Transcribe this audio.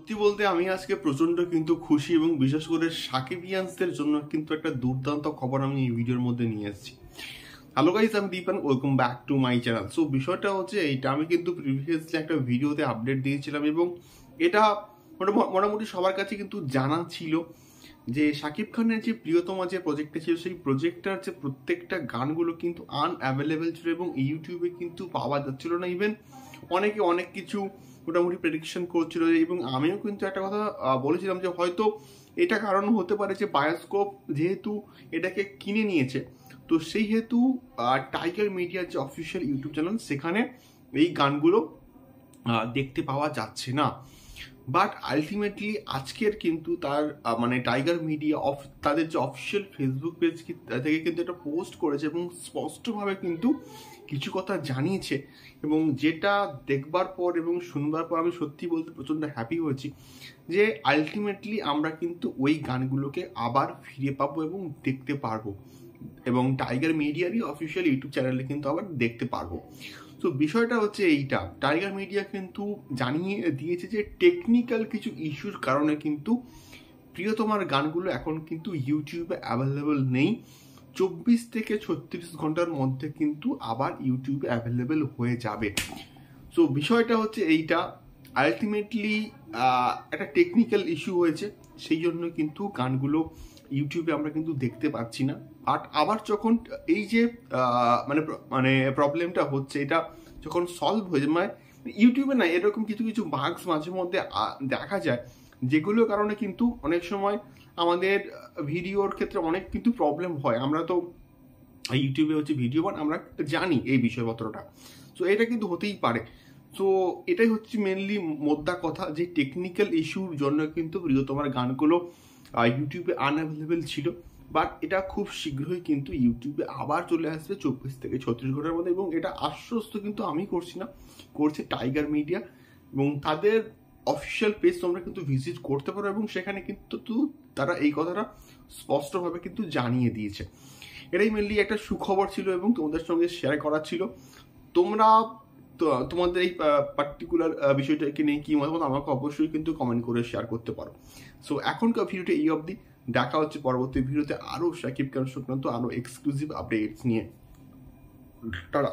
সত্যি বলতে আমি আজকে প্রচন্ড কিন্তু খুশি এবং বিশেষ করে সাকিবিয়ানসদের জন্য কিন্তু একটা দুর্দান্ত খবর আমি এই ভিডিওর মধ্যে নিয়ে এসেছি। হ্যালো গাইস, আমি Dipan, welcome back to my channel. So বিষয়টা হচ্ছে এইটা, আমি কিন্তু প্রিভিয়াসলি একটা ভিডিওতে আপডেট দিয়েছিলাম এবং এটা মোটামুটি সবার কাছে কিন্তু জানা ছিল যে শাকিব খানের যে প্রিয়তমা যে প্রজেক্টটা ছিল, সেই প্রজেক্টটার যে প্রত্যেকটা গানগুলো কিন্তু আনঅ্যাভেলেবেল ছিল এবং ইউটিউবে কিন্তু পাওয়া যাচ্ছিল না। ইভেন অনেকে অনেক কিছু মোটামুটি প্রেডিকশন করছিল এবং আমিও কিন্তু একটা কথা বলেছিলাম যে হয়তো এটা কারণ হতে পারে যে বায়োস্কোপ যেহেতু এটাকে কিনে নিয়েছে, তো সেই হেতু টাইগার মিডিয়ার যে অফিসিয়াল ইউটিউব চ্যানেল সেখানে এই গানগুলো দেখতে পাওয়া যাচ্ছে না। বাট আলটিমেটলি আজকের কিন্তু তার মানে টাইগার মিডিয়া তাদের যে অফিসিয়াল ফেসবুক পেজ থেকে কিন্তু একটা পোস্ট করেছে এবং স্পষ্টভাবে কিন্তু কিছু কথা জানিয়েছে, এবং যেটা দেখবার পর এবং শুনবার পর আমি সত্যি বলতে প্রচণ্ড হ্যাপি হয়েছি যে আলটিমেটলি আমরা কিন্তু ওই গানগুলোকে আবার ফিরে পাবো এবং দেখতে পারবো, এবং টাইগার মিডিয়ারই অফিসিয়াল ইউটিউব চ্যানেলে কিন্তু আবার দেখতে পারবো। তো বিষয়টা হচ্ছে এইটা, টাইগার মিডিয়া কিন্তু জানিয়ে দিয়েছে যে টেকনিক্যাল কিছু ইস্যুর কারণে কিন্তু প্রিয়তমার গানগুলো এখন কিন্তু ইউটিউবে অ্যাভেলেবেল নেই। 24 থেকে 36 ঘন্টার মধ্যে কিন্তু আবার ইউটিউবে অ্যাভেলেবেল হয়ে যাবে। সো বিষয়টা হচ্ছে এইটা, আলটিমেটলি একটা টেকনিক্যাল ইস্যু হয়েছে, সেই জন্য কিন্তু গানগুলো ইউটিউবে আমরা কিন্তু দেখতে পাচ্ছি না। বাট আবার যখন এই যে মানে প্রবলেমটা হচ্ছে, এটা যখন সলভ হয়ে যায়, মানে ইউটিউবে না এরকম কিছু কিছু বাগস মাঝে মধ্যে দেখা যায়, যেগুলোর কারণে কিন্তু অনেক সময় আমাদের ভিডিওর ক্ষেত্রে অনেক কিন্তু প্রবলেম হয়। আমরা তো ইউটিউবে হচ্ছে ভিডিও বান, আমরা জানি এই বিষয়পত্রটা, সো এটা কিন্তু হতেই পারে। সো এটাই হচ্ছে মেনলি মোদ্দা কথা, যে টেকনিক্যাল ইস্যুর জন্য কিন্তু প্রিয়তমার গানগুলো ইউটিউবে আনঅ্যাভেলেবেল ছিল। বাট এটা খুব শীঘ্রই কিন্তু ইউটিউবে আবার চলে আসবে 24 থেকে 36 ঘন্টার মধ্যে, এবং এটা আশ্বস্ত কিন্তু আমি করছি না, করছে টাইগার মিডিয়া, এবং তাদের অফিসিয়াল পেজ তোমরা কিন্তু ভিজিট করতে পারো, এবং সেখানে কিন্তু তারা এই কথাটা স্পষ্টভাবে কিন্তু জানিয়ে দিয়েছে। এটাই মেনলি একটা সুখবর ছিল এবং তোমাদের সঙ্গে শেয়ার করা ছিল। তোমরা তোমাদের এই পার্টিকুলার বিষয়টাকে নিয়ে কি মতামত আমাকে অবশ্যই কিন্তু কমেন্ট করে শেয়ার করতে পারো। সো এখনকার ভিডিওটা এই অবধি, দেখা হচ্ছে পরবর্তী ভিডিওতে আরো শাকিব খান সংক্রান্ত আরো এক্সক্লুসিভ আপডেটস নিয়ে। টাটা।